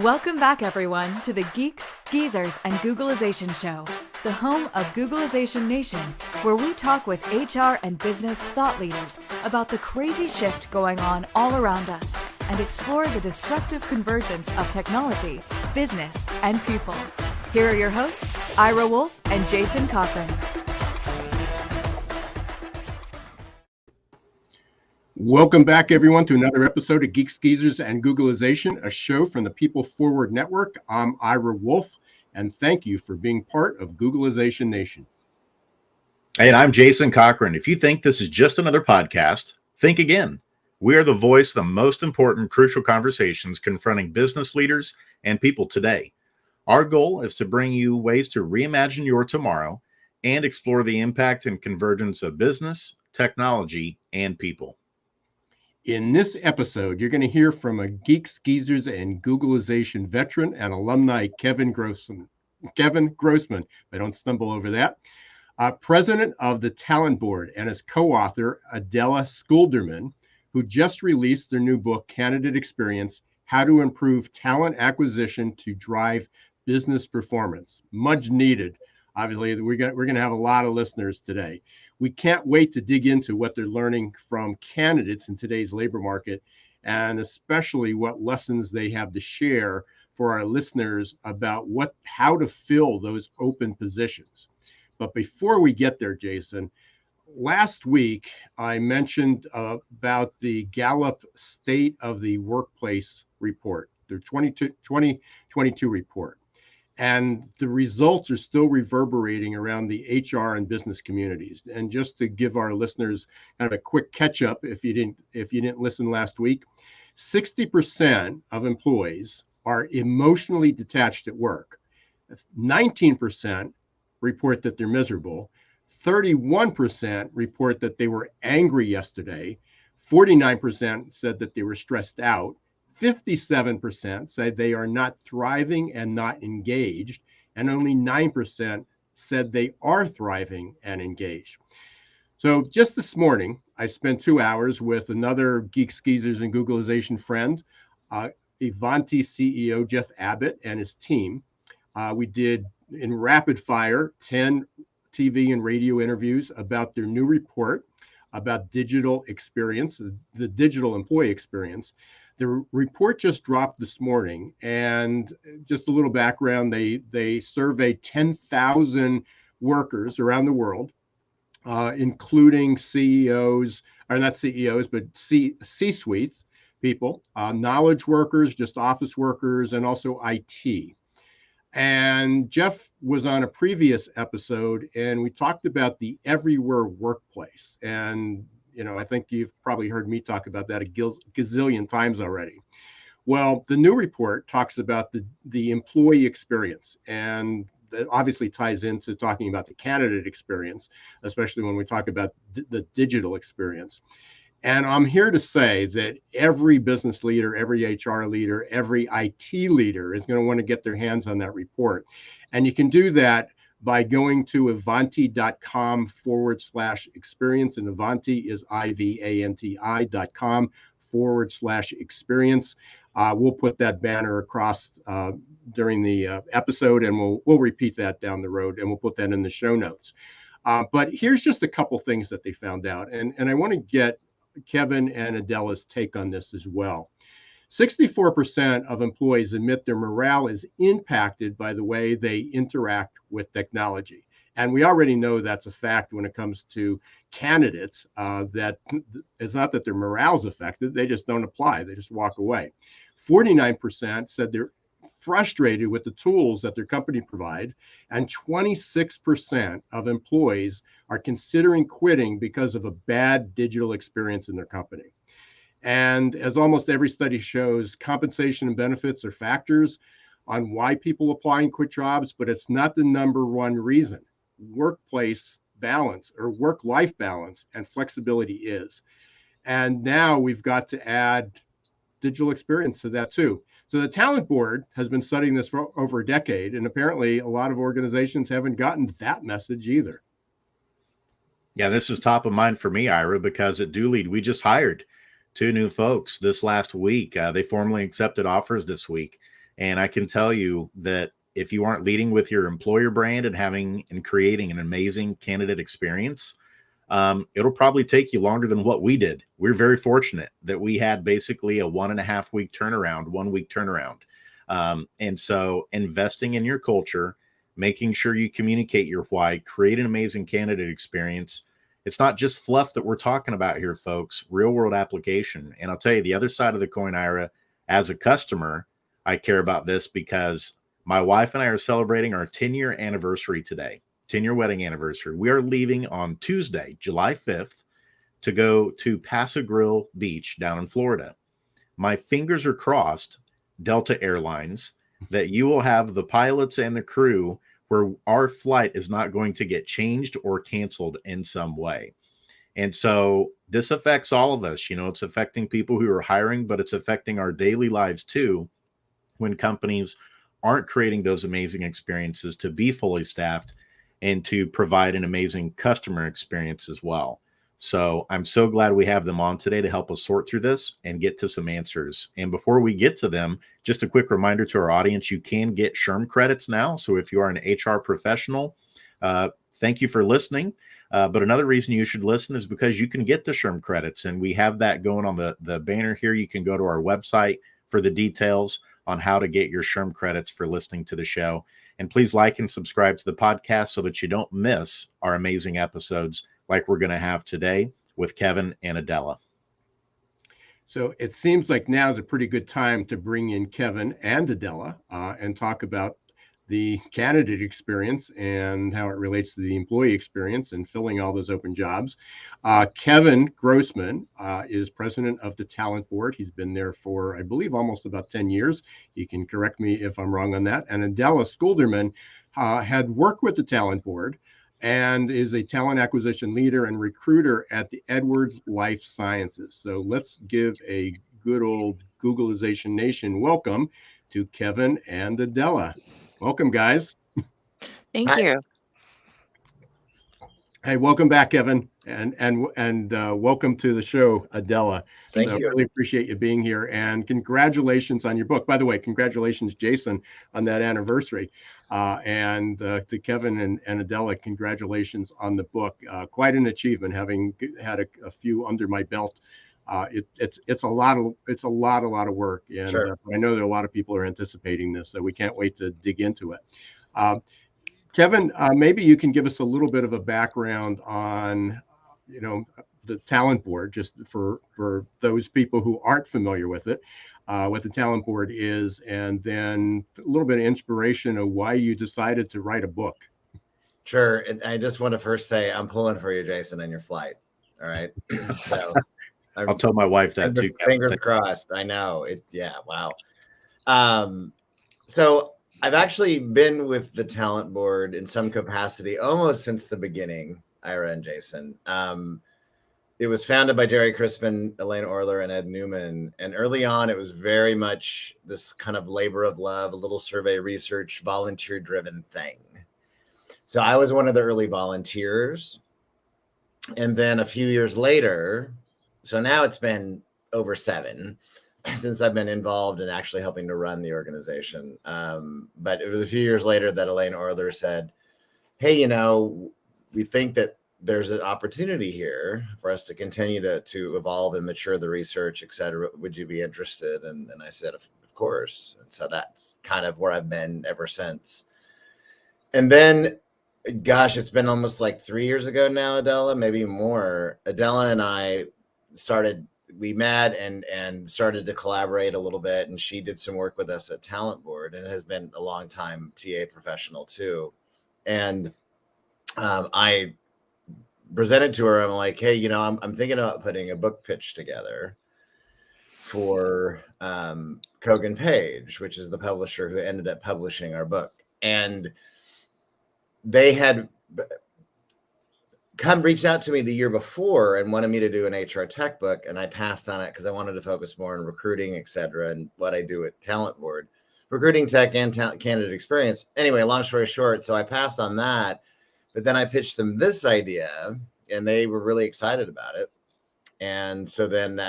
Welcome back, everyone, to the Geeks, Geezers, and Googlization Show, the home of Googlization Nation, where we talk with HR and business thought leaders about the crazy shift going on all around us and explore the disruptive convergence of technology, business, and people. Here are your hosts, Ira Wolfe and Jason Cochran. Welcome back, everyone, to another episode of Geeks, Geezers, and Googlization, a show from the People Forward Network. I'm Ira Wolfe, and thank you for being part of Googlization Nation. Hey, and I'm Jason Cochran. If you think this is just another podcast, think again. We are the voice of the most important, crucial conversations confronting business leaders and people today. Our goal is to bring you ways to reimagine your tomorrow and explore the impact and convergence of business, technology, and people. In this episode, you're going to hear from a Geeks, Geezers, and Googlization veteran and alumni, Kevin Grossman. I don't stumble over that. President of the Talent Board and his co-author, Adela Schoolderman, who just released their new book, Candidate Experience, How to Improve Talent Acquisition to Drive Business Performance. Much needed. Obviously, we're going to have a lot of listeners today. We can't wait to dig into what they're learning from candidates in today's labor market, and especially what lessons they have to share for our listeners about how to fill those open positions. But before we get there, Jason, last week I mentioned about the Gallup State of the Workplace report, their 2022 report. And the results are still reverberating around the HR and business communities. And just to give our listeners kind of a quick catch up, if you didn't listen last week, 60% of employees are emotionally detached at work. 19% report that they're miserable. 31% report that they were angry yesterday. 49% said that they were stressed out. 57% say they are not thriving and not engaged, and only 9% said they are thriving and engaged. So just this morning, I spent 2 hours with another Geeks, Geezers, and Googlization friend, Ivanti CEO Jeff Abbott and his team. We did, in rapid fire, 10 TV and radio interviews about their new report about digital experience, the digital employee experience. The report just dropped this morning, and just a little background, they surveyed 10,000 workers around the world, including CEOs, or not CEOs, but C-suite people, knowledge workers, just office workers, and also IT. And Jeff was on a previous episode, and we talked about the everywhere workplace. And I think you've probably heard me talk about that a gazillion times already. Well, the new report talks about the employee experience, and that obviously ties into talking about the candidate experience, especially when we talk about the digital experience. And I'm here to say that every business leader, every HR leader, every IT leader is going to want to get their hands on that report. And you can do that by going to Ivanti.com/experience, and Ivanti is IVANTI.com/experience. We'll put that banner across during the episode, and we'll repeat that down the road, and we'll put that in the show notes. But here's just a couple things that they found out, and I want to get Kevin and Adela's take on this as well. 64% of employees admit their morale is impacted by the way they interact with technology. And we already know that's a fact when it comes to candidates, that it's not that their morale is affected, they just don't apply, they just walk away. 49% said they're frustrated with the tools that their company provides, and 26% of employees are considering quitting because of a bad digital experience in their company. And as almost every study shows, compensation and benefits are factors on why people apply and quit jobs, but it's not the number one reason. Workplace balance or work-life balance and flexibility is. And now we've got to add digital experience to that too. So the Talent Board has been studying this for over a decade, and apparently a lot of organizations haven't gotten that message either. Yeah, this is top of mind for me, Ira, because at Dooley, we just hired 2 new folks this last week. They formally accepted offers this week. And I can tell you that if you aren't leading with your employer brand and creating an amazing candidate experience, it'll probably take you longer than what we did. We're very fortunate that we had basically a 1.5 week turnaround, 1 week turnaround. And so investing in your culture, making sure you communicate your why, create an amazing candidate experience. It's not just fluff that we're talking about here, folks, real world application. And I'll tell you the other side of the coin, Ira, as a customer, I care about this because my wife and I are celebrating our 10-year anniversary today, 10-year wedding anniversary. We are leaving on Tuesday, July 5th, to go to Paso Grill Beach down in Florida. My fingers are crossed, Delta Airlines, that you will have the pilots and the crew where our flight is not going to get changed or canceled in some way. And so this affects all of us. You know, it's affecting people who are hiring, but it's affecting our daily lives too, when companies aren't creating those amazing experiences to be fully staffed and to provide an amazing customer experience as well. So I'm so glad we have them on today to help us sort through this and get to some answers. And before we get to them, just a quick reminder to our audience, you can get SHRM credits now. So if you are an HR professional, thank you for listening. But another reason you should listen is because you can get the SHRM credits. And we have that going on the banner here. You can go to our website for the details on how to get your SHRM credits for listening to the show. And please like and subscribe to the podcast so that you don't miss our amazing episodes like we're going to have today with Kevin and Adela. So it seems like now is a pretty good time to bring in Kevin and Adela and talk about the candidate experience and how it relates to the employee experience and filling all those open jobs. Kevin Grossman is president of the Talent Board. He's been there for, I believe, almost about 10 years. You can correct me if I'm wrong on that. And Adela Schoolderman had worked with the Talent Board and is a talent acquisition leader and recruiter at the Edwards Life Sciences. So let's give a good old Googleization Nation welcome to Kevin and Adela. Welcome, guys. Thank you. Hey, welcome back, Kevin, and welcome to the show, Adela. Thank you. I really appreciate you being here, and congratulations on your book. By the way, congratulations, Jason, on that anniversary. And to Kevin and Adela, congratulations on the book. Quite an achievement, having had a few under my belt. It's a lot of work, and Sure. I know that a lot of people are anticipating this, so we can't wait to dig into it. Kevin, maybe you can give us a little bit of a background on, the Talent Board, just for those people who aren't familiar with it, what the Talent Board is, and then a little bit of inspiration of why you decided to write a book. Sure. And I just want to first say I'm pulling for you, Jason, on your flight. All right. So I'll tell my wife that too. Fingers crossed. I know it. Yeah. Wow. So I've actually been with the Talent Board in some capacity almost since the beginning, Ira and Jason. It was founded by Jerry Crispin, Elaine Orler, and Ed Newman. And early on, it was very much this kind of labor of love, a little survey research, volunteer-driven thing. So I was one of the early volunteers. And then a few years later, so now it's been over 7 since I've been involved in actually helping to run the organization. But it was a few years later that Elaine Orler said, hey, we think that there's an opportunity here for us to continue to evolve and mature the research, et cetera. Would you be interested? And I said, of course. And so that's kind of where I've been ever since. And then, gosh, it's been almost like 3 years ago now, Adela, maybe more. Adela and I we met and started to collaborate a little bit, and she did some work with us at Talent Board and has been a long time TA professional too. And I presented to her, I'm like, hey, I'm thinking about putting a book pitch together for Cochran Page, which is the publisher who ended up publishing our book. And they had reached out to me the year before and wanted me to do an HR tech book. And I passed on it because I wanted to focus more on recruiting, et cetera, and what I do at Talent Board, recruiting, tech, and candidate experience. Anyway, long story short, so I passed on that, but then I pitched them this idea and they were really excited about it. And so then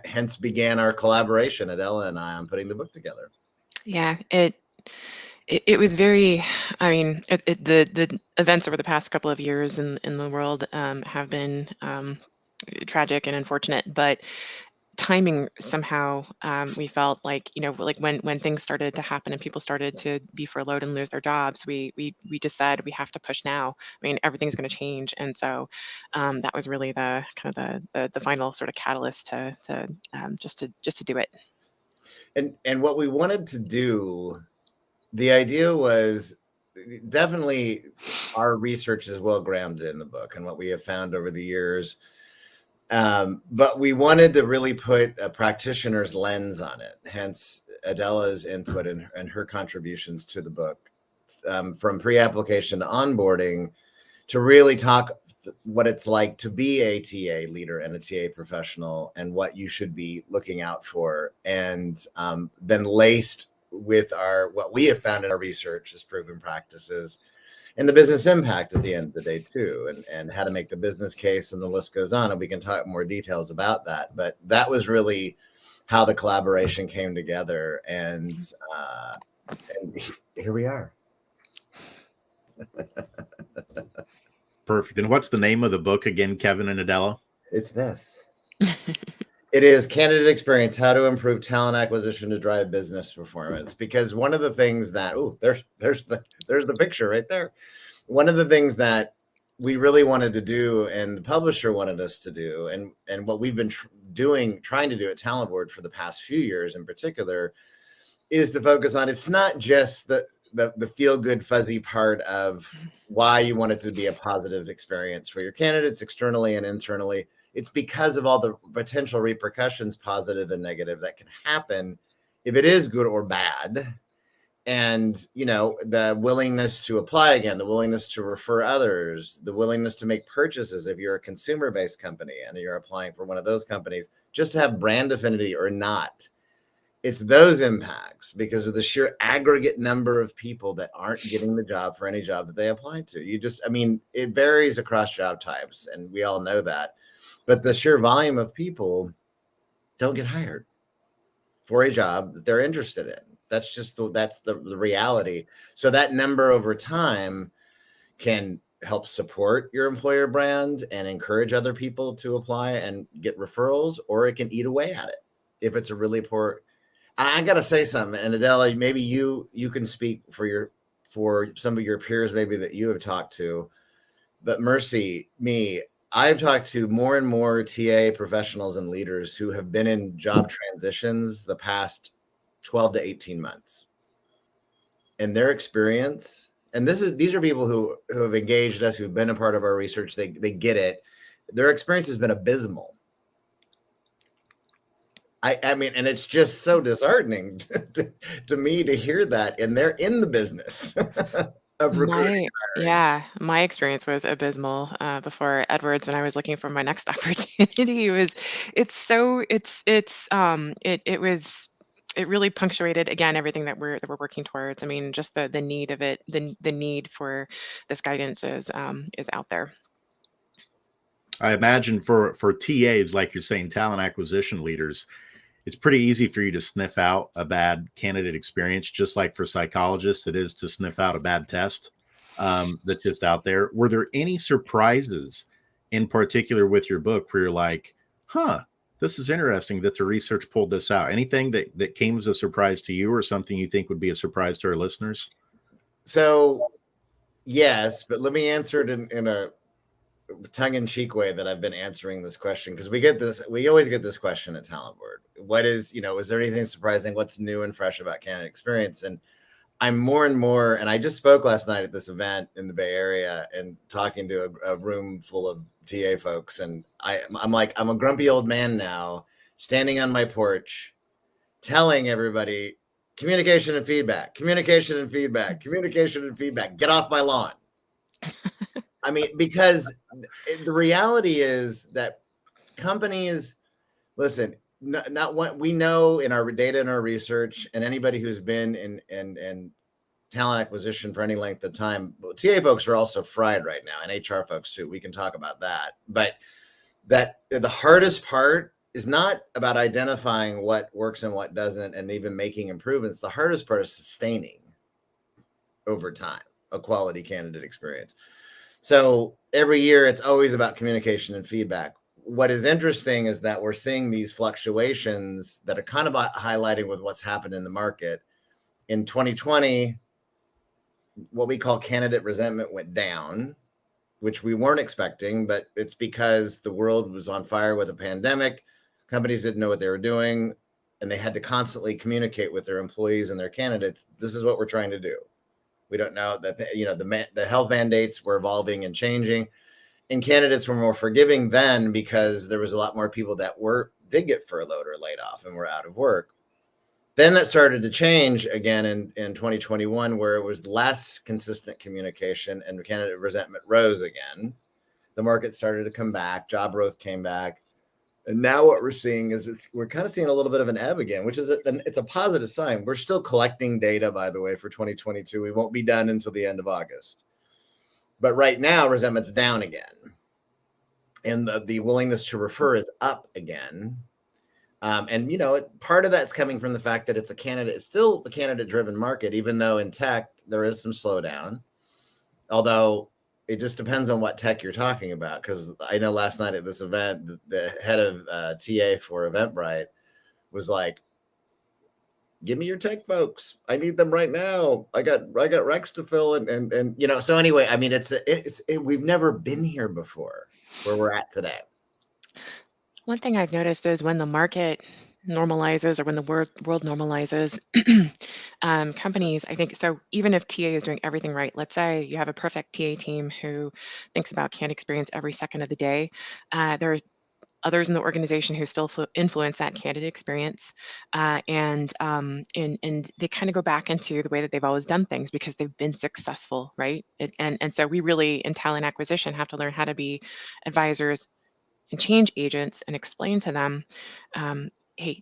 hence began our collaboration, Adela and I, on putting the book together. Yeah, it was very, I mean, the events over the past couple of years in the world have been tragic and unfortunate, but timing somehow, we felt like, like when things started to happen and people started to be furloughed and lose their jobs, we just said we have to push now. I mean, everything's going to change, and so that was really the kind of the final sort of catalyst just to do it. And what we wanted to do, the idea was definitely our research is well grounded in the book and what we have found over the years. But we wanted to really put a practitioner's lens on it, hence Adela's input and her contributions to the book, from pre-application to onboarding, to really talk what it's like to be a TA leader and a TA professional and what you should be looking out for. And then laced with what we have found in our research as proven practices and the business impact at the end of the day too, and how to make the business case, and the list goes on, and we can talk more details about that. But that was really how the collaboration came together, and here we are. Perfect. And what's the name of the book again, Kevin and Adela? It's this. It is Candidate Experience: How to Improve Talent Acquisition to Drive Business Performance. Because one of the things that there's the picture right there. One of the things that we really wanted to do, and the publisher wanted us to do, and what we've been trying to do at Talent Board for the past few years in particular, is to focus on, it's not just the feel good fuzzy part of why you want it to be a positive experience for your candidates externally and internally. It's because of all the potential repercussions, positive and negative, that can happen if it is good or bad. And, the willingness to apply again, the willingness to refer others, the willingness to make purchases if you're a consumer-based company and you're applying for one of those companies, just to have brand affinity or not. It's those impacts because of the sheer aggregate number of people that aren't getting the job for any job that they apply to. It varies across job types, and we all know that. But the sheer volume of people don't get hired for a job that they're interested in. That's the reality. So that number over time can help support your employer brand and encourage other people to apply and get referrals, or it can eat away at it if it's a really poor. I got to say something, and Adela, maybe you can speak for some of your peers, maybe that you have talked to, but I've talked to more and more TA professionals and leaders who have been in job transitions the past 12 to 18 months. And their experience, and these are people who have engaged us, who've been a part of our research, they get it. Their experience has been abysmal. I mean, and it's just so disheartening to me to hear that, and they're in the business of recruiting. My experience was abysmal before Edwards, when I was looking for my next opportunity. It really punctuated again everything that we're working towards. I mean, just the need of it, the need for this guidance is out there. I imagine for TAs, like you're saying, talent acquisition leaders, it's pretty easy for you to sniff out a bad candidate experience, just like for psychologists it is to sniff out a bad test that's just out there. Were there any surprises in particular with your book where you're like, this is interesting that the research pulled this out? Anything that came as a surprise to you, or something you think would be a surprise to our listeners? So, yes, but let me answer it in a tongue-in-cheek way that I've been answering this question, because we always get this question at Talent Board. What is, is there anything surprising? What's new and fresh about candidate experience? And I'm more and more, and I just spoke last night at this event in the Bay Area and talking to a room full of TA folks. And I'm like, I'm a grumpy old man now, standing on my porch, telling everybody, communication and feedback, communication and feedback, communication and feedback, get off my lawn. I mean, because the reality is that companies, listen, not what we know in our data and our research, and anybody who's been in talent acquisition for any length of time, TA folks are also fried right now, and HR folks too. We can talk about that. But that the hardest part is not about identifying what works and what doesn't, and even making improvements. The hardest part is sustaining over time a quality candidate experience. So every year it's always about communication and feedback. What is interesting is that we're seeing these fluctuations that are kind of highlighting with what's happened in the market. In 2020, what we call candidate resentment went down, which we weren't expecting, but it's because the world was on fire with a pandemic. Companies didn't know what they were doing, and they had to constantly communicate with their employees and their candidates. This is what we're trying to do. We don't know that, the health mandates were evolving and changing, and candidates were more forgiving then because there was a lot more people that did get furloughed or laid off and were out of work. Then that started to change again in 2021, where it was less consistent communication and candidate resentment rose again. The market started to come back, job growth came back. And now what we're seeing is we're kind of seeing a little bit of an ebb again, which is it's a positive sign. We're still collecting data, by the way, for 2022. We won't be done until the end of August. But right now, resentment's down again. And the willingness to refer is up again. And part of that's coming from the fact that it's still a candidate-driven market, even though in tech there is some slowdown. Although it just depends on what tech you're talking about. Because I know last night at this event, the head of TA for Eventbrite was like, "Give me your tech folks. I need them right now. I got recs to fill." And So anyway, I mean, we've never been here before where we're at today. One thing I've noticed is when the market normalizes or when the world normalizes, companies, I think, so even if TA is doing everything right, let's say you have a perfect TA team who thinks about candidate experience every second of the day, there's others in the organization who still influence that candidate experience, and they kind of go back into the way that they've always done things because they've been successful, right? And so we really, in talent acquisition, have to learn how to be advisors and change agents and explain to them, hey,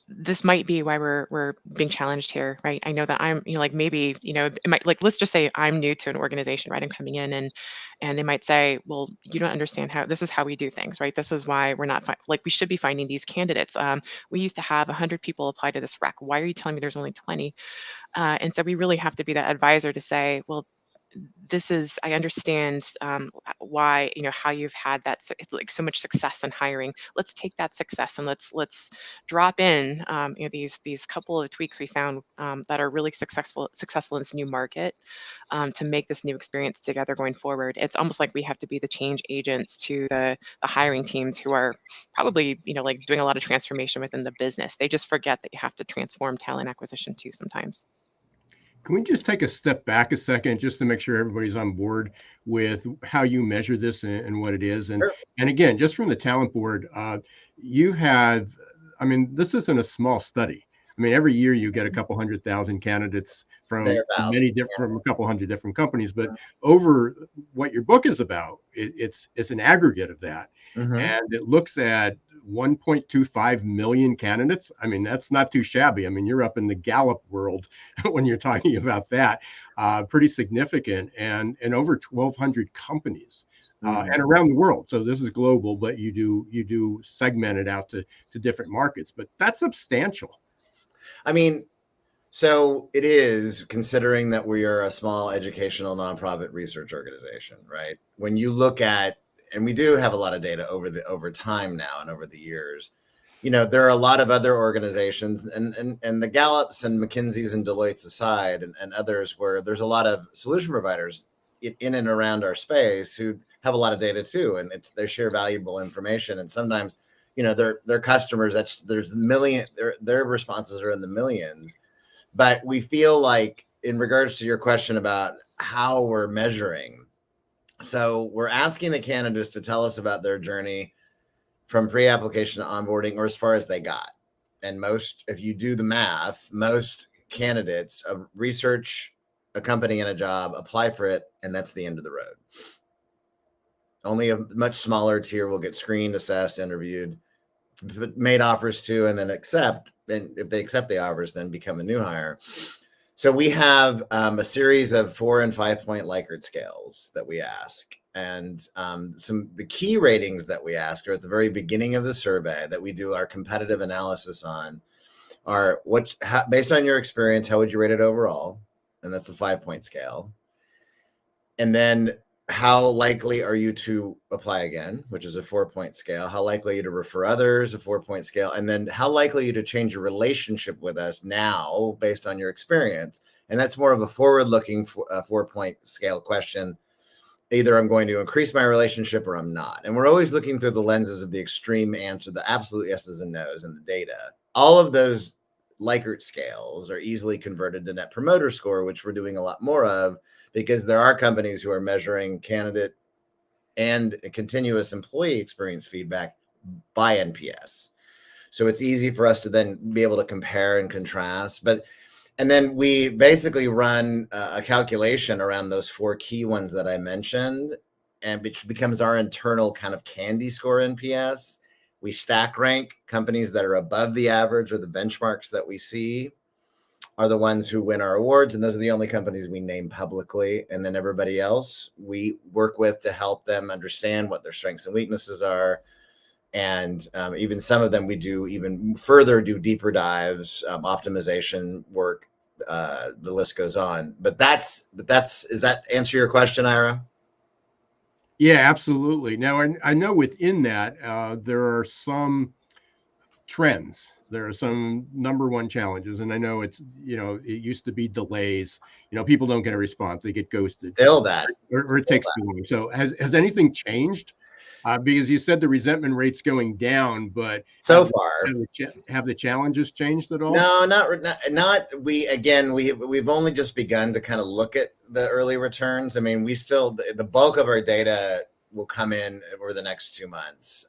this might be why we're being challenged here, right? I know that I'm, maybe, it might, let's just say I'm new to an organization, right? I'm coming in and they might say, well, you don't understand this is how we do things, right? This is why we're not, we should be finding these candidates. We used to have 100 people apply to this rec. Why are you telling me there's only 20? And so we really have to be that advisor to say, well, I understand why, how you've had that so much success in hiring. Let's take that success and let's drop in these couple of tweaks we found that are really successful in this new market, to make this new experience together going forward. It's almost like we have to be the change agents to the hiring teams who are probably doing a lot of transformation within the business. They just forget that you have to transform talent acquisition too sometimes. Can we just take a step back a second just to make sure everybody's on board with how you measure this and what it is? And Sure. And again, just from the talent board, this isn't a small study. I mean, every year you get a couple 100,000 candidates from from a couple hundred different companies. But over what your book is about, it's an aggregate of that. Mm-hmm. And it looks at 1.25 million candidates. I mean, that's not too shabby. I mean, you're up in the Gallup world when you're talking about that. Pretty significant, and over 1,200 companies and around the world. So this is global, but you do segment it out to different markets. But that's substantial. I mean, so it is, considering that we are a small educational nonprofit research organization, right? When you look at, and we do have a lot of data over time now and over the years, there are a lot of other organizations and the Gallups and McKinsey's and Deloitte's aside and others, where there's a lot of solution providers in and around our space who have a lot of data too, and they share valuable information. And sometimes, their customers, there's million, their responses are in the millions. But we feel like, in regards to your question about how we're measuring, so we're asking the candidates to tell us about their journey from pre-application to onboarding, or as far as they got. And if you do the math, most candidates research a company and a job, apply for it, and that's the end of the road. Only a much smaller tier will get screened, assessed, interviewed, made offers to, and then accept. And if they accept the offers, then become a new hire. So we have a series of 4 and 5 point Likert scales that we ask. And the key ratings that we ask are at the very beginning of the survey that we do our competitive analysis on are based on your experience, how would you rate it overall? And that's a 5-point scale. And then how likely are you to apply again, which is a 4-point scale? How likely are you to refer others, a 4-point scale? And then how likely are you to change your relationship with us now based on your experience? And that's more of a forward-looking 4-point scale question. Either I'm going to increase my relationship or I'm not. And we're always looking through the lenses of the extreme answer, the absolute yeses and nos in the data. All of those Likert scales are easily converted to Net Promoter Score, which we're doing a lot more of, because there are companies who are measuring candidate and continuous employee experience feedback by NPS. So it's easy for us to then be able to compare and contrast. And then we basically run a calculation around those 4 key ones that I mentioned, and which becomes our internal kind of candy score NPS. We stack rank companies that are above the average, or the benchmarks that we see are the ones who win our awards. And those are the only companies we name publicly. And then everybody else we work with to help them understand what their strengths and weaknesses are. And even some of them we do deeper dives, optimization work. The list goes on. But does that answer your question, Ira? Yeah, absolutely. Now, I know within that there are some trends. There are some number one challenges, and I know it used to be delays. People don't get a response; they get ghosted. Still that, or it takes too long. So has anything changed? Because you said the resentment rate's going down, but so far, have the challenges changed at all? No, not. We've only just begun to kind of look at the early returns. I mean, the bulk of our data will come in over the next 2 months,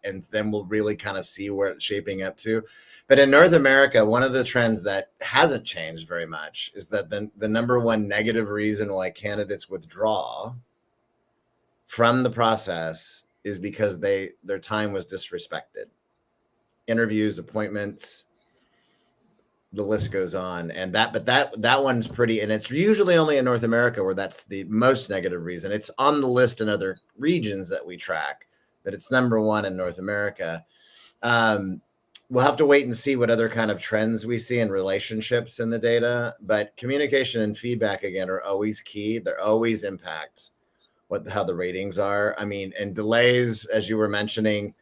and then we'll really kind of see where it's shaping up to. But in North America, one of the trends that hasn't changed very much is that the number one negative reason why candidates withdraw from the process is because their time was disrespected. Interviews, appointments, the list goes on. And that one's pretty, and it's usually only in North America where that's the most negative reason. It's on the list in other regions that we track, but it's number one in North America. We'll have to wait and see what other kind of trends we see in relationships in the data, but communication and feedback, again, are always key. They're always impact how the ratings are. I mean, and delays, as you were mentioning,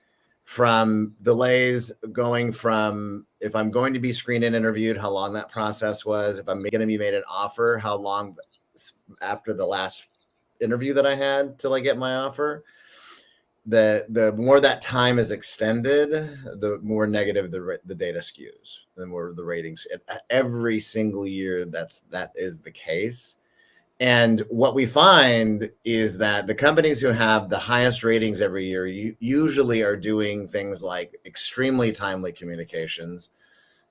from delays going from if I'm going to be screened and interviewed, how long that process was, if I'm going to be made an offer, how long after the last interview that I had till I get my offer. The more that time is extended, the more negative the data skews, the more the ratings. Every single year that is the case. And what we find is that the companies who have the highest ratings every year usually are doing things like extremely timely communications.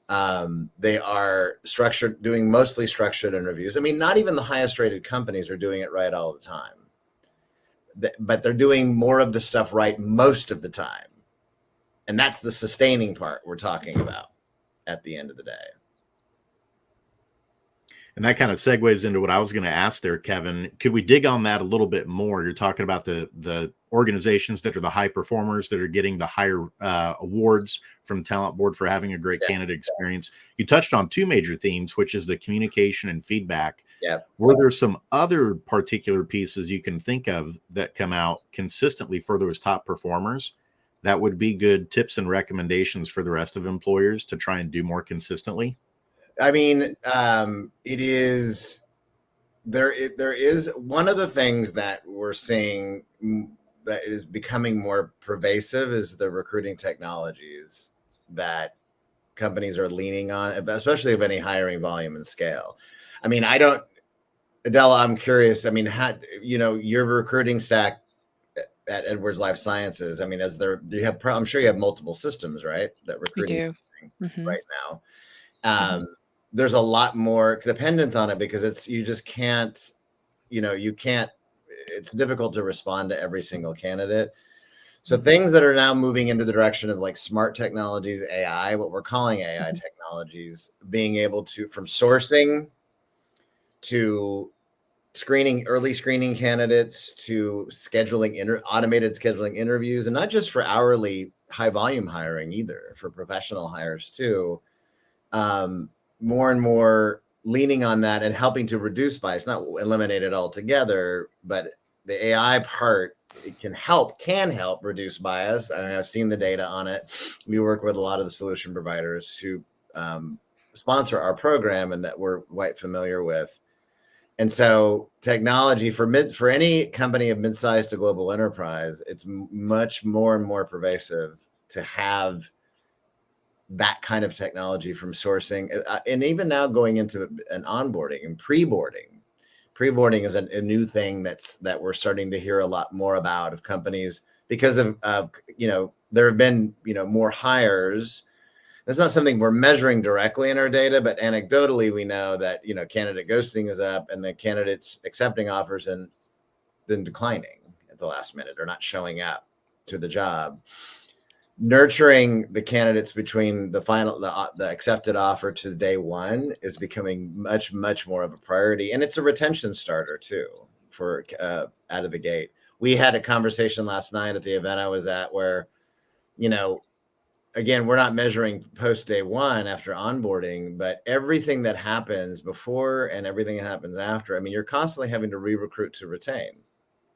They are doing mostly structured interviews. I mean, not even the highest rated companies are doing it right all the time, but they're doing more of the stuff right most of the time. And that's the sustaining part we're talking about at the end of the day. And that kind of segues into what I was going to ask there, Kevin. Could we dig on that a little bit more? You're talking about the organizations that are the high performers that are getting the higher awards from Talent Board for having a great candidate experience. You touched on 2 major themes, which is the communication and feedback. Yeah. Were there some other particular pieces you can think of that come out consistently for those top performers that would be good tips and recommendations for the rest of employers to try and do more consistently? I mean, there is one of the things that we're seeing that is becoming more pervasive is the recruiting technologies that companies are leaning on, especially of any hiring volume and scale. I mean, Adela, I'm curious. I mean, your recruiting stack at Edwards Life Sciences, I mean, I'm sure you have multiple systems, right? That recruiting right now. There's a lot more dependence on it because it's difficult to respond to every single candidate. So things that are now moving into the direction of like smart technologies, AI, what we're calling AI technologies, being able to, from sourcing to early screening candidates to automated scheduling interviews, and not just for hourly high volume hiring either, for professional hires too. More and more leaning on that and helping to reduce bias, not eliminate it altogether, but the AI part, it can help reduce bias. I mean, I've seen the data on it. We work with a lot of the solution providers who sponsor our program and that we're quite familiar with. And so technology for any company of mid-sized to global enterprise, it's much more and more pervasive to have that kind of technology from sourcing, and even now going into an onboarding and pre-boarding. Pre-boarding is a new thing that we're starting to hear a lot more about of companies because of there have been more hires. That's not something we're measuring directly in our data, but anecdotally we know that candidate ghosting is up, and the candidates accepting offers and then declining at the last minute or not showing up to the job. Nurturing the candidates between the accepted offer to day one is becoming much more of a priority, and it's a retention starter too for out of the gate. We had a conversation last night at the event I was at where again, we're not measuring post day one after onboarding, but everything that happens before and everything that happens after, I mean, you're constantly having to re-recruit to retain.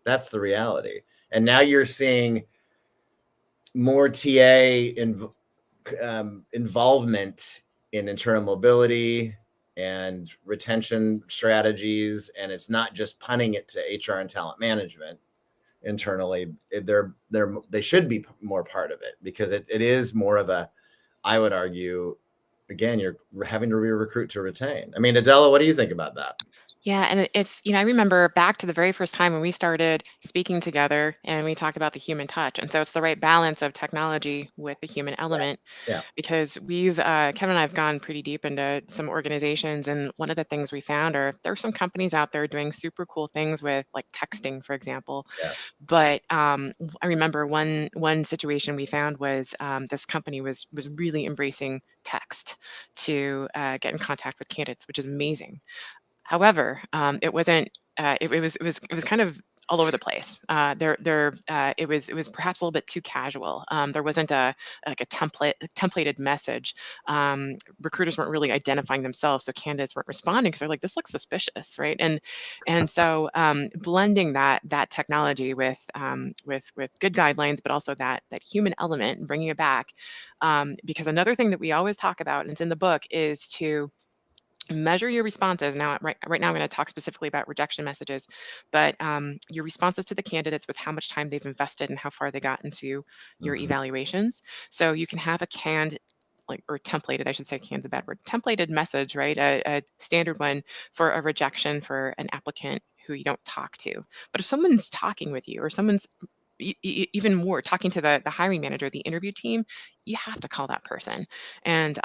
That's the reality. And now you're seeing more TA involvement in internal mobility and retention strategies. And it's not just punting it to HR and talent management internally. They should be more part of it, because it is more of a, I would argue, again, you're having to re-recruit to retain. I mean, Adela, what do you think about that? Yeah, and if I remember back to the very first time when we started speaking together and we talked about the human touch. And so it's the right balance of technology with the human element. Yeah. Because we've Kevin and I have gone pretty deep into some organizations, and one of the things we found are there are some companies out there doing super cool things with like texting, for example. Yeah. But I remember one situation we found was this company was really embracing text to get in contact with candidates, which is amazing. However, it wasn't. It was kind of all over the place. It was perhaps a little bit too casual. There wasn't a templated message. Recruiters weren't really identifying themselves, so candidates weren't responding because they're like, "This looks suspicious," right? And so blending that technology with good guidelines, but also that human element and bringing it back, because another thing that we always talk about, and it's in the book, is to measure your responses. Now, right now, I'm going to talk specifically about rejection messages, but your responses to the candidates with how much time they've invested and how far they got into your evaluations. So you can have a canned, or templated, I should say, canned's a bad word, templated message, right? A standard one for a rejection for an applicant who you don't talk to. But if someone's talking with you, or someone's even more talking to the hiring manager, the interview team, you have to call that person. And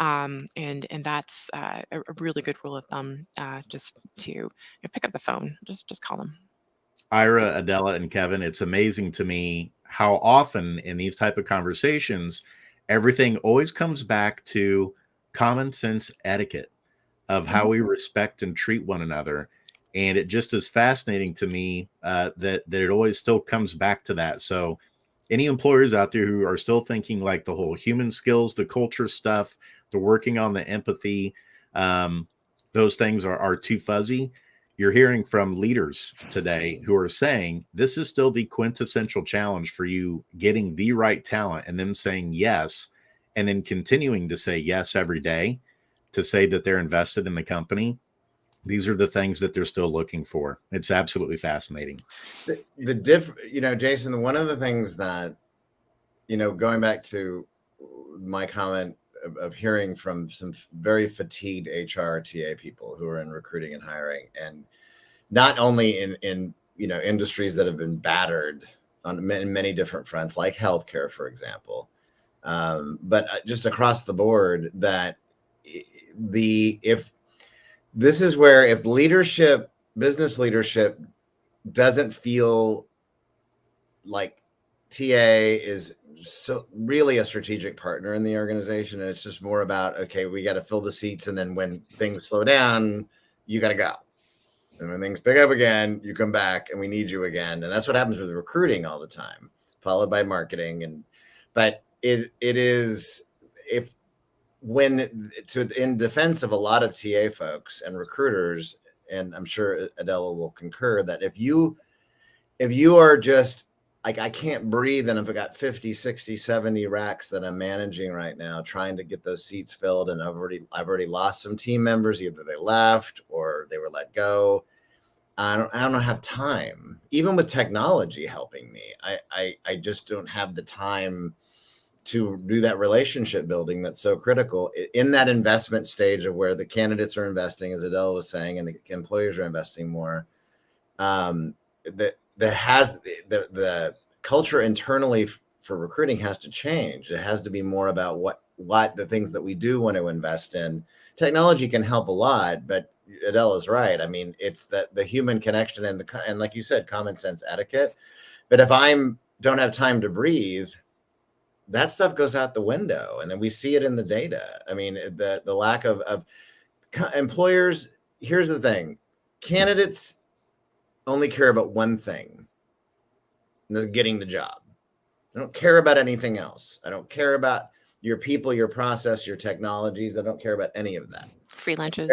that's a really good rule of thumb, just to pick up the phone, just call them. Ira, Adela, and Kevin, it's amazing to me how often in these type of conversations, everything always comes back to common sense etiquette of how we respect and treat one another. And it just is fascinating to me that it always still comes back to that. So any employers out there who are still thinking like the whole human skills, the culture stuff, the working on the empathy, those things are too fuzzy. You're hearing from leaders today who are saying this is still the quintessential challenge for you, getting the right talent and them saying yes, and then continuing to say yes every day to say that they're invested in the company. These are the things that they're still looking for. It's absolutely fascinating. Jason, one of the things that, going back to my comment of hearing from some very fatigued HR TA people who are in recruiting and hiring, and not only in industries that have been battered on many different fronts, like healthcare, for example, but just across the board, that if this is where, if business leadership doesn't feel like TA is so really a strategic partner in the organization, and it's just more about, okay, we got to fill the seats, and then when things slow down, you got to go. And when things pick up again, you come back and we need you again. And that's what happens with recruiting all the time, followed by marketing. But it is, if when in defense of a lot of TA folks and recruiters, and I'm sure Adela will concur, that if you are just like, I can't breathe, and I've got 50, 60, 70 racks that I'm managing right now, trying to get those seats filled, and I've already lost some team members. Either they left or they were let go. I don't have time, even with technology helping me. I just don't have the time to do that relationship building that's so critical in that investment stage of where the candidates are investing, as Adela was saying, and the employers are investing more. The culture internally for recruiting has to change. It has to be more about what the things that we do want to invest in. Technology can help a lot, but Adela's right. I mean, it's the human connection and like you said, common sense etiquette. But if don't have time to breathe, that stuff goes out the window, and then we see it in the data. I mean, the lack of employers. Here's the thing: candidates only care about one thing, getting the job. I don't care about anything else. I don't care about your people, your process, your technologies. I don't care about any of that. Free lunches.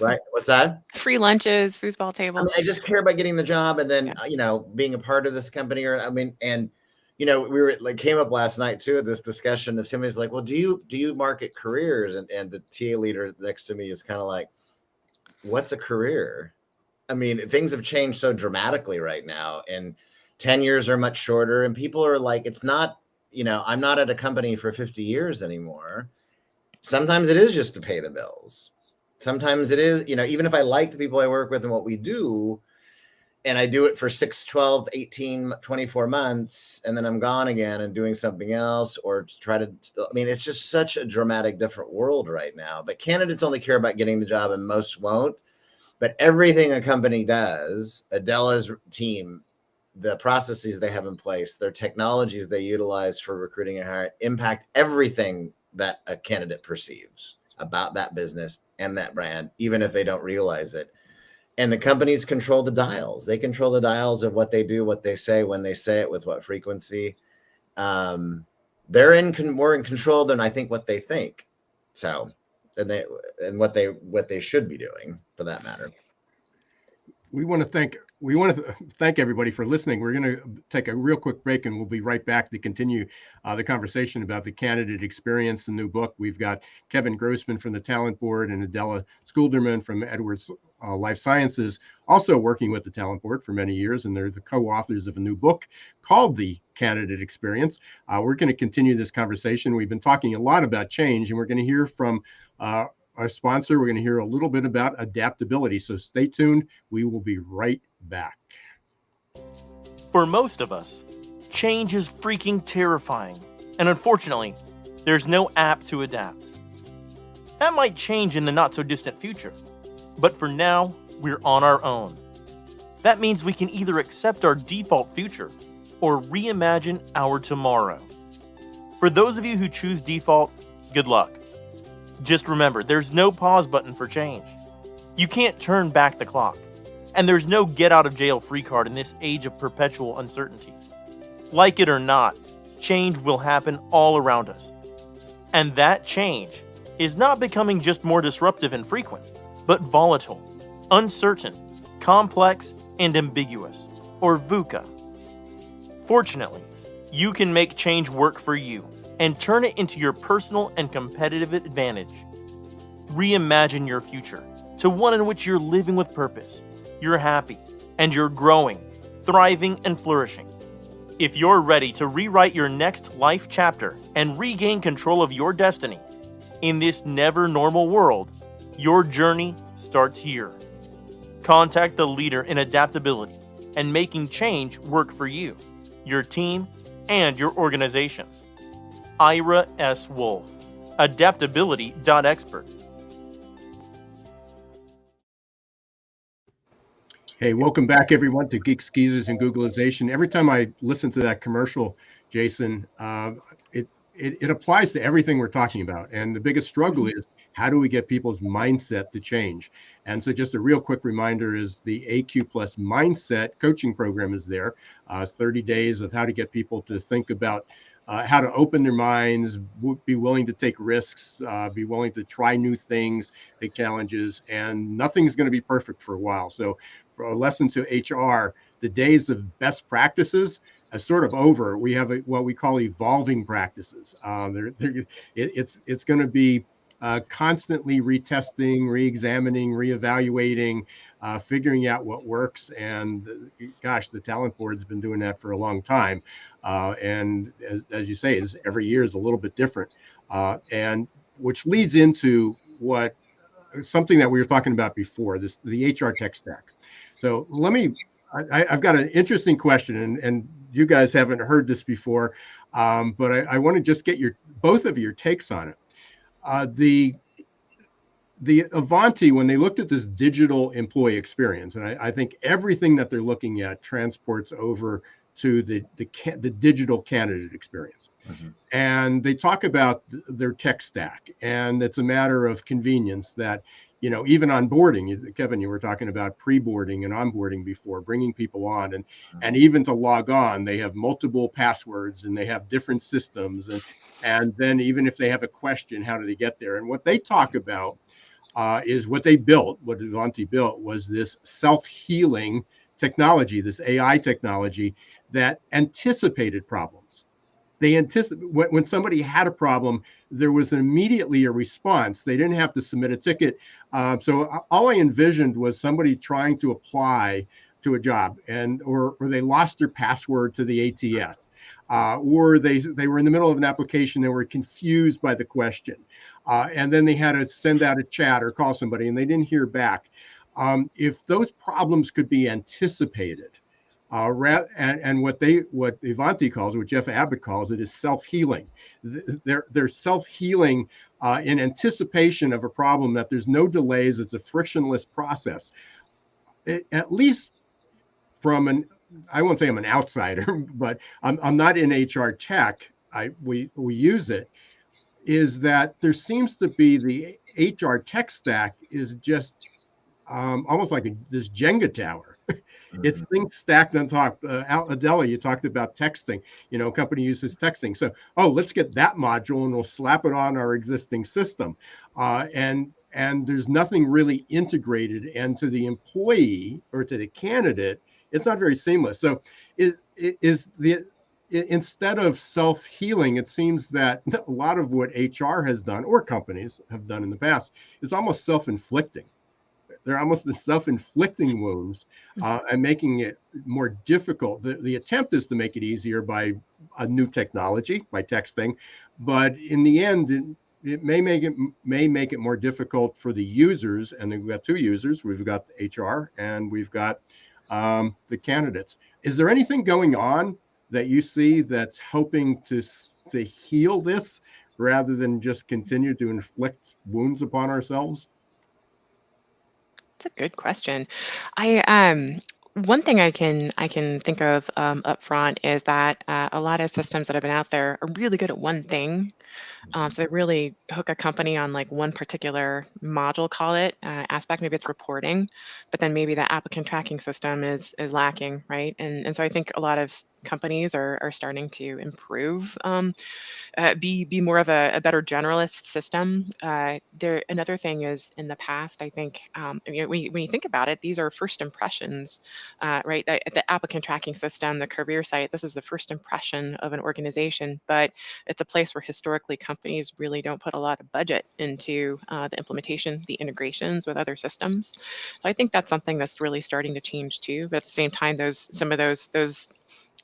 Right? What's that? Free lunches, foosball table. I mean, I just care about getting the job, and then being a part of this company. We came up last night too at this discussion of somebody's like, well, do you market careers? And the TA leader next to me is kind of like, what's a career? I mean, things have changed so dramatically right now, and tenures are much shorter, and people are like, it's not, I'm not at a company for 50 years anymore. Sometimes it is just to pay the bills. Sometimes it is, even if I like the people I work with and what we do, and I do it for 6, 12, 18, 24 months, and then I'm gone again and doing something else, or it's just such a dramatic, different world right now. But candidates only care about getting the job, and most won't. But everything a company does, Adela's team, the processes they have in place, their technologies they utilize for recruiting and hiring, impact everything that a candidate perceives about that business and that brand, even if they don't realize it. And the companies control the dials. They control the dials of what they do, what they say, when they say it, with what frequency. They're more in control than I think what they think. So, and what they should be doing, for that matter. We want to thank everybody for listening. We're going to take a real quick break, and we'll be right back to continue the conversation about the candidate experience, the new book. We've got Kevin Grossman from the Talent Board and Adela Schoolderman from Edwards Life Sciences, also working with the Talent Board for many years, and they're the co-authors of a new book called The Candidate Experience. We're going to continue this conversation. We've been talking a lot about change, and we're going to hear from our sponsor. We're going to hear a little bit about adaptability. So stay tuned. We will be right back. For most of us, change is freaking terrifying. And unfortunately, there's no app to adapt. That might change in the not so distant future. But for now, we're on our own. That means we can either accept our default future or reimagine our tomorrow. For those of you who choose default, good luck. Just remember, there's no pause button for change. You can't turn back the clock. And there's no get out of jail free card in this age of perpetual uncertainty. Like it or not, change will happen all around us. And that change is not becoming just more disruptive and frequent, but volatile, uncertain, complex, and ambiguous, or VUCA. Fortunately, you can make change work for you and turn it into your personal and competitive advantage. Reimagine your future to one in which you're living with purpose, you're happy, and you're growing, thriving, and flourishing. If you're ready to rewrite your next life chapter and regain control of your destiny in this never normal world, your journey starts here. Contact the leader in adaptability and making change work for you, your team, and your organization. Ira S. Wolfe, adaptability.expert. Hey, welcome back, everyone, to Geeks, Geezers, and Googleization. Every time I listen to that commercial, Jason, it applies to everything we're talking about. And the biggest struggle is How do we get people's mindset to change? And so just a real quick reminder is the AQ Plus Mindset coaching program is there. 30 days of how to get people to think about how to open their minds, be willing to take risks, be willing to try new things, take challenges, and nothing's going to be perfect for a while. So for a lesson to HR, the days of best practices are sort of over. We have what we call evolving practices. It's going to be constantly retesting, re-examining, reevaluating, figuring out what works. And gosh, the talent board's been doing that for a long time. And as you say, every year is a little bit different. And which leads into something that we were talking about before, the HR tech stack. So I've got an interesting question, and you guys haven't heard this before, but I want to just get both of your takes on it. The Avanti, when they looked at this digital employee experience, and I think everything that they're looking at transports over to the digital candidate experience. Mm-hmm. And they talk about their tech stack, and it's a matter of convenience that, even onboarding, Kevin, you were talking about pre-boarding and onboarding before, bringing people on, and even to log on, they have multiple passwords and they have different systems. And then even if they have a question, how do they get there? And what they talk about is what Avanti built was this self-healing technology, this AI technology that anticipated problems. They when somebody had a problem, there was immediately a response. They didn't have to submit a ticket. So all I envisioned was somebody trying to apply to a job, or they lost their password to the ATS, or they were in the middle of an application, they were confused by the question, and then they had to send out a chat or call somebody, and they didn't hear back. If those problems could be anticipated, and what Avanti calls, what Jeff Abbott calls it, is self-healing. They're self-healing in anticipation of a problem, that there's no delays. It's a frictionless process. At least I won't say I'm an outsider, but I'm not in HR tech. We use it. Is that there seems to be the HR tech stack is just almost like this Jenga tower. It's things stacked on top. Adela, you talked about texting. Company uses texting. So, let's get that module and we'll slap it on our existing system. And there's nothing really integrated. And to the employee or to the candidate, it's not very seamless. So, instead of self-healing, it seems that a lot of what HR has done, or companies have done in the past, is almost self-inflicting. They're almost the self-inflicting wounds, and making it more difficult. The attempt is to make it easier by a new technology, by texting, but in the end, it may make it more difficult for the users. And we've got two users. We've got HR and we've got the candidates. Is there anything going on that you see that's hoping to heal this rather than just continue to inflict wounds upon ourselves? That's a good question. One thing I can think of up front is that a lot of systems that have been out there are really good at one thing. So they really hook a company on like one particular module, call it aspect. Maybe it's reporting, but then maybe the applicant tracking system is lacking, right? And so I think a lot of companies are starting to improve, be more of a better generalist system. Another thing is, in the past, I think when you think about it, these are first impressions, right? The applicant tracking system, the career site, this is the first impression of an organization, but it's a place where historically companies really don't put a lot of budget into the implementation, the integrations with other systems. So I think that's something that's really starting to change too. But at the same time, some of those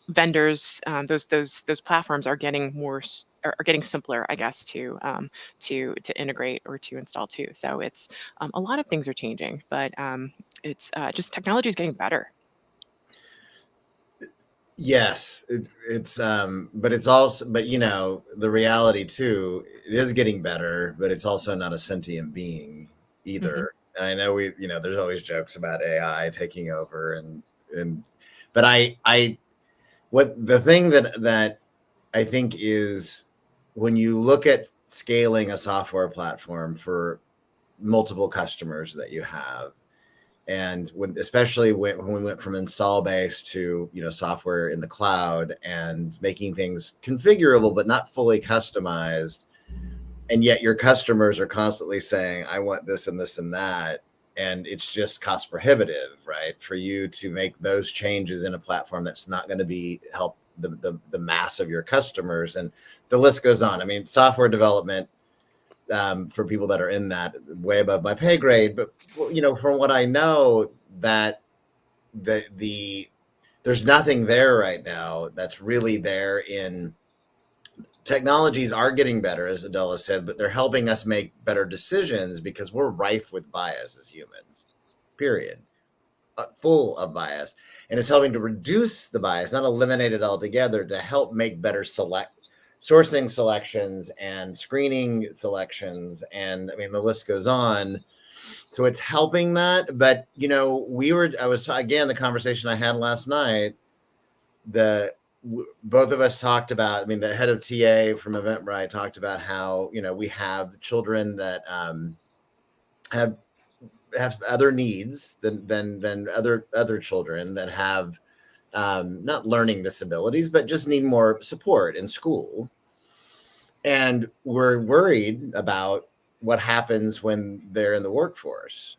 vendors, those platforms are getting getting simpler, I guess, to integrate or to install too. So it's a lot of things are changing, but it's just technology is getting better. Yes, but it's also, the reality too, it is getting better, but it's also not a sentient being either. And I know there's always jokes about AI taking over, but the thing that I think is, when you look at scaling a software platform for multiple customers that you have. And especially when we went from install base to, software in the cloud and making things configurable, but not fully customized. And yet your customers are constantly saying, I want this and this and that. And it's just cost prohibitive, right? For you to make those changes in a platform that's not going to help the mass of your customers. And the list goes on. I mean, software development, for people that are in that, way above my pay grade. But, from what I know, that there's nothing there right now that's really there in technologies are getting better, as Adela said, but they're helping us make better decisions because we're rife with bias as humans, period, full of bias. And it's helping to reduce the bias, not eliminate it altogether, to help make better sourcing selections and screening selections. And I mean, the list goes on. So it's helping that. But, again, the conversation I had last night, both of us talked about, the head of TA from Eventbrite talked about how, we have children that have other needs than other children that have not learning disabilities, but just need more support in school. And we're worried about what happens when they're in the workforce,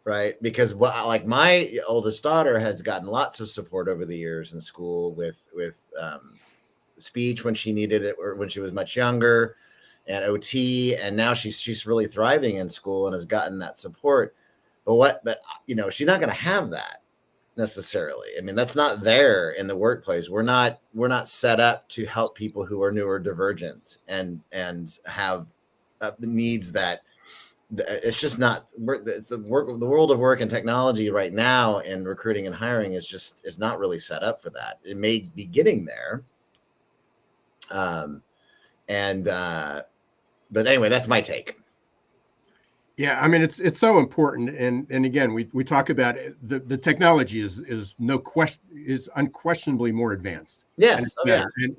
right? Because my oldest daughter has gotten lots of support over the years in school with speech when she needed it, or when she was much younger, and OT. And now she's really thriving in school and has gotten that support. But she's not going to have that necessarily. I mean, that's not there in the workplace. We're not set up to help people who are neurodivergent and have needs that it's just not. The world of work and technology right now in recruiting and hiring is not really set up for that. It may be getting there. But anyway, that's my take. Yeah, I mean, it's so important, and again, we talk about it, the technology is no question, is unquestionably more advanced. Yes,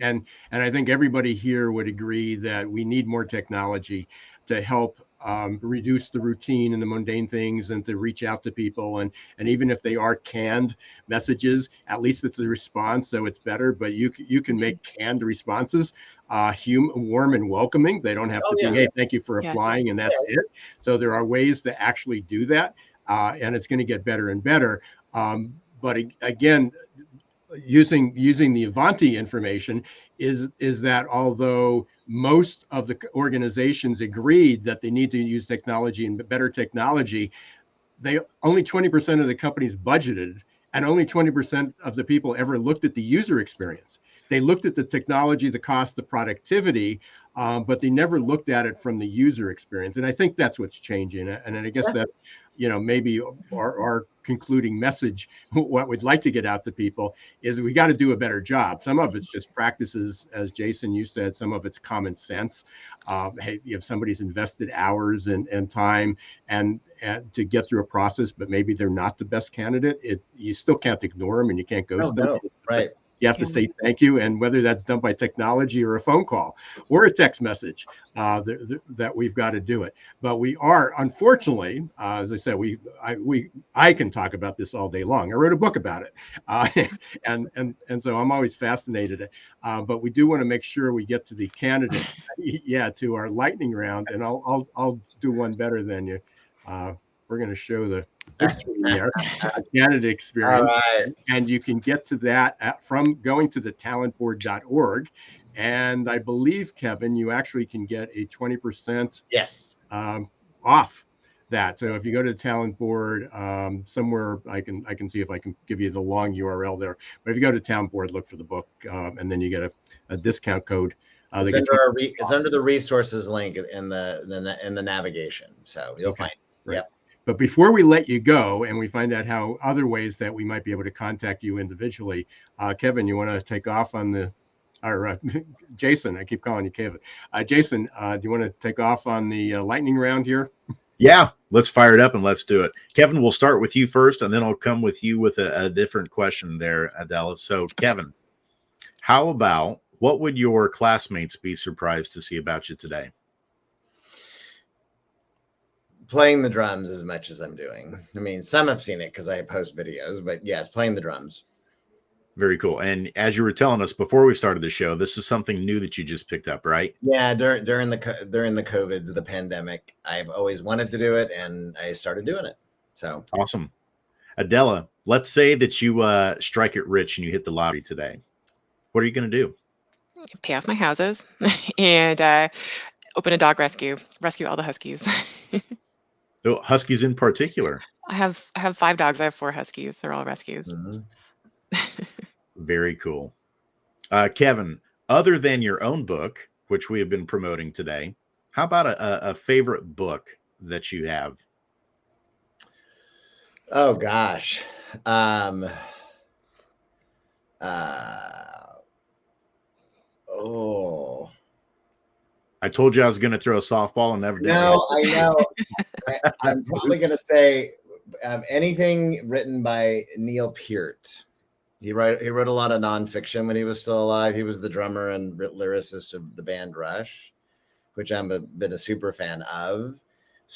and I think everybody here would agree that we need more technology to help reduce the routine and the mundane things, and to reach out to people, and even if they are canned messages, at least it's a response, so it's better. But you can make canned responses warm and welcoming. They don't have to be, hey, thank you for applying, and that's it. So there are ways to actually do that, and it's going to get better and better. But again, using the Avanti information is that although most of the organizations agreed that they need to use technology and better technology, only 20% of the companies budgeted, and only 20% of the people ever looked at the user experience. They looked at the technology, the cost, the productivity, but they never looked at it from the user experience. And I think that's what's changing. And I guess that, maybe our concluding message, what we'd like to get out to people, is we got to do a better job. Some of it's just practices, as Jason, you said, some of it's common sense. Hey, if somebody's invested hours and time and to get through a process, but maybe they're not the best candidate, you still can't ignore them, and you can't ghost them. Right. You have to say thank you, and whether that's done by technology or a phone call or a text message, that we've got to do it. But we are, unfortunately, as I said, I can talk about this all day long. I wrote a book about it, and so I'm always fascinated. But we do want to make sure we get to the candidate, to our lightning round, and I'll do one better than you. We're going to show the big screen there, candidate experience. Right. And you can get to that from going to the talentboard.org. And I believe, Kevin, you actually can get a 20% off that. So if you go to the Talent Board, somewhere I can see if I can give you the long URL there. But if you go to Talent Board, look for the book, and then you get a discount code. It's under the resources link in the navigation, so you'll find it. Right. Yep. But before we let you go and we find out how other ways that we might be able to contact you individually, Kevin, you want to take off on Jason, I keep calling you Kevin. Jason, do you want to take off on the lightning round here? Yeah, let's fire it up and let's do it. Kevin, we'll start with you first, and then I'll come with you with a different question there, Adela. So, Kevin, how about, what would your classmates be surprised to see about you today? playing the drums as much as I'm doing. I mean, some have seen it because I post videos, but yes, playing the drums. Very cool. And as you were telling us before we started the show, this is something new that you just picked up, right? Yeah, during the COVIDs, the pandemic, I've always wanted to do it, and I started doing it. So awesome. Adela, let's say that you strike it rich and you hit the lottery today. What are you going to do? Pay off my houses and open a dog rescue all the huskies. Oh, huskies in particular. I have 5 dogs. I have 4 huskies. They're all rescues. Very cool. Kevin, other than your own book, which we have been promoting today, how about a favorite book that you have? Oh gosh. I told you I was going to throw a softball and never did. No, I know. I'm probably going to say anything written by Neil Peart. He wrote a lot of nonfiction when he was still alive. He was the drummer and lyricist of the band Rush, which I've been a super fan of.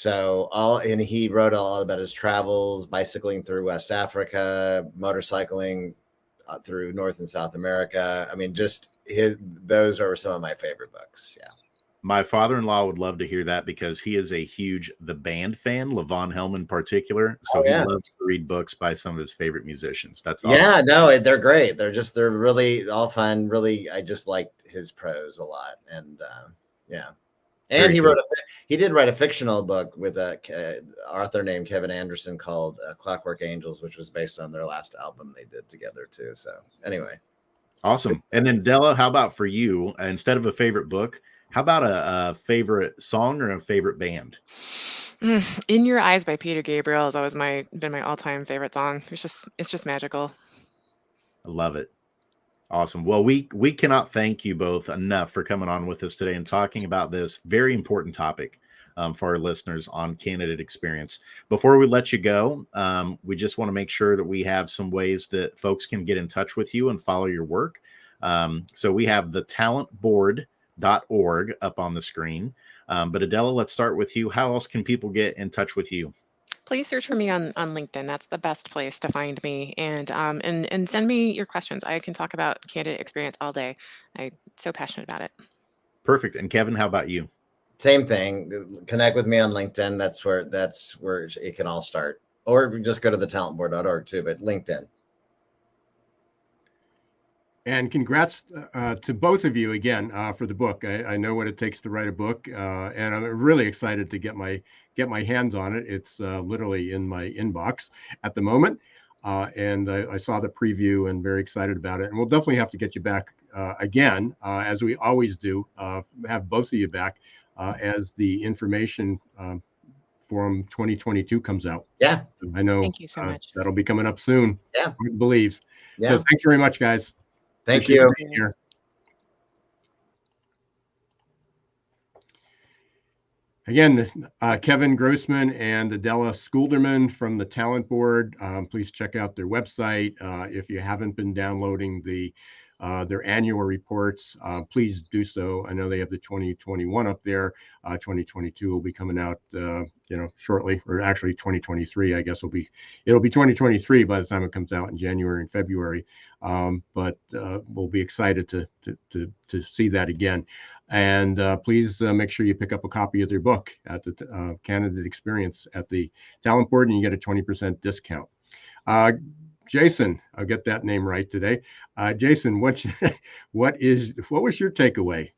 And he wrote a lot about his travels, bicycling through West Africa, motorcycling through North and South America. I mean, those are some of my favorite books. Yeah. My father-in-law would love to hear that because he is a huge The Band fan, Levon Helm in particular. So he loves to read books by some of his favorite musicians. That's awesome. Yeah, no, they're great. They're really all fun. Really, I just liked his prose a lot. And yeah. And he did write a fictional book with a author named Kevin Anderson called Clockwork Angels, which was based on their last album they did together too. So anyway. Awesome. And then Della, how about for you, instead of a favorite book, how about a favorite song or a favorite band? In Your Eyes by Peter Gabriel has always been my all-time favorite song. It's just magical. I love it. Awesome. Well, we cannot thank you both enough for coming on with us today and talking about this very important topic for our listeners on Candidate Experience. Before we let you go, we just want to make sure that we have some ways that folks can get in touch with you and follow your work. So we have the talentboard.org up on the screen. But Adela, let's start with you. How else can people get in touch with you? Please search for me on LinkedIn. That's the best place to find me. And send me your questions. I can talk about Candidate Experience all day. I'm so passionate about it. Perfect. And Kevin, how about you? Same thing. Connect with me on LinkedIn. That's where it can all start. Or just go to the talentboard.org too, but LinkedIn. And congrats to both of you again for the book. I know what it takes to write a book, and I'm really excited to get my hands on it. It's literally in my inbox at the moment, and I saw the preview and very excited about it. And we'll definitely have to get you back again, as we always do. Have both of you back as the information Forum 2022 comes out. Yeah, I know. Thank you so much. That'll be coming up soon. Yeah, I believe. Yeah. So thanks very much, guys. Thank you. Here. Again, Kevin Grossman and Adela Schoolderman from the Talent Board. Please check out their website. If you haven't been downloading their annual reports, please do so. I know they have the 2021 up there. 2022 will be coming out, shortly, or actually 2023. I guess it'll be 2023 by the time it comes out in January and February. But we'll be excited to see that again. And please make sure you pick up a copy of their book at the Candidate Experience at the Talent Board, and you get a 20% discount. Jason, I'll get that name right today. Jason, what was your takeaway?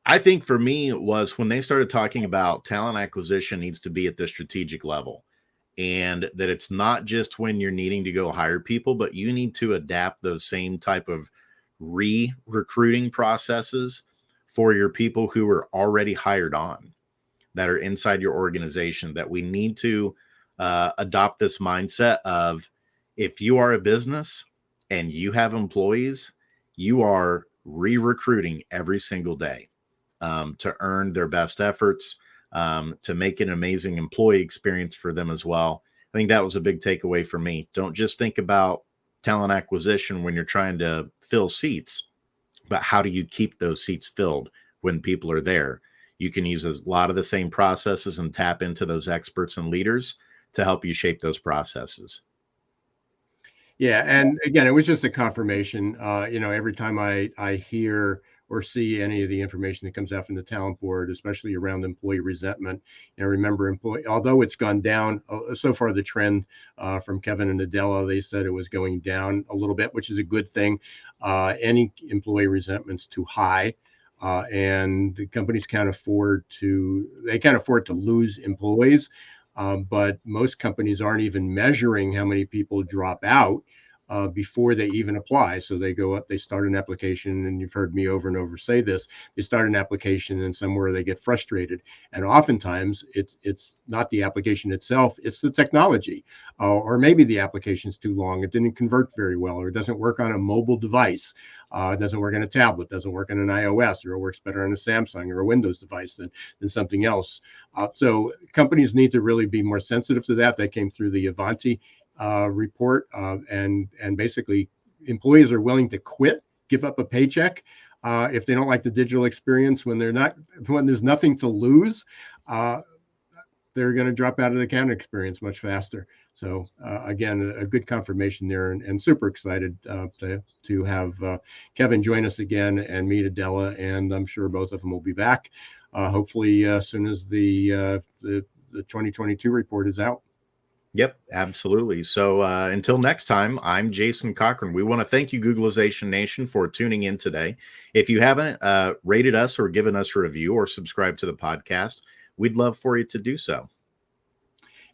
I think for me it was when they started talking about talent acquisition needs to be at the strategic level, and that it's not just when you're needing to go hire people, but you need to adapt those same type of recruiting processes for your people who are already hired on, that are inside your organization, that we need to adopt this mindset of, if you are a business and you have employees, you are re-recruiting every single day to earn their best efforts, to make an amazing employee experience for them as well. I think that was a big takeaway for me. Don't just think about talent acquisition when you're trying to fill seats, but how do you keep those seats filled when people are there? You can use a lot of the same processes and tap into those experts and leaders to help you shape those processes. Yeah, and again, it was just a confirmation. Every time I hear or see any of the information that comes out from the talent board, especially around employee resentment, remember, although it's gone down so far, the trend from Kevin and Adela, they said it was going down a little bit, which is a good thing. Any employee resentment's too high. And the companies can't afford to lose employees. But most companies aren't even measuring how many people drop out before they even apply. So they go up, they start an application, and you've heard me over and over say this, they start an application and somewhere they get frustrated. And oftentimes it's not the application itself, it's the technology. Or maybe the application's too long, it didn't convert very well, or it doesn't work on a mobile device. It doesn't work on a tablet, doesn't work on an iOS, or it works better on a Samsung or a Windows device than something else. So companies need to really be more sensitive to that. That came through the Avanti report, and basically employees are willing to quit, give up a paycheck if they don't like the digital experience. When there's nothing to lose, they're going to drop out of the account experience much faster. So again, a good confirmation there, and super excited to have Kevin join us again and meet Adela, and I'm sure both of them will be back hopefully as soon as the 2022 report is out. Yep, absolutely. So until next time, I'm Jason Cochran. We want to thank you, Googlization Nation, for tuning in today. If you haven't rated us or given us a review or subscribed to the podcast, we'd love for you to do so.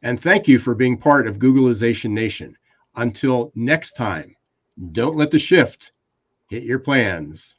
And thank you for being part of Googlization Nation. Until next time, don't let the shift hit your plans.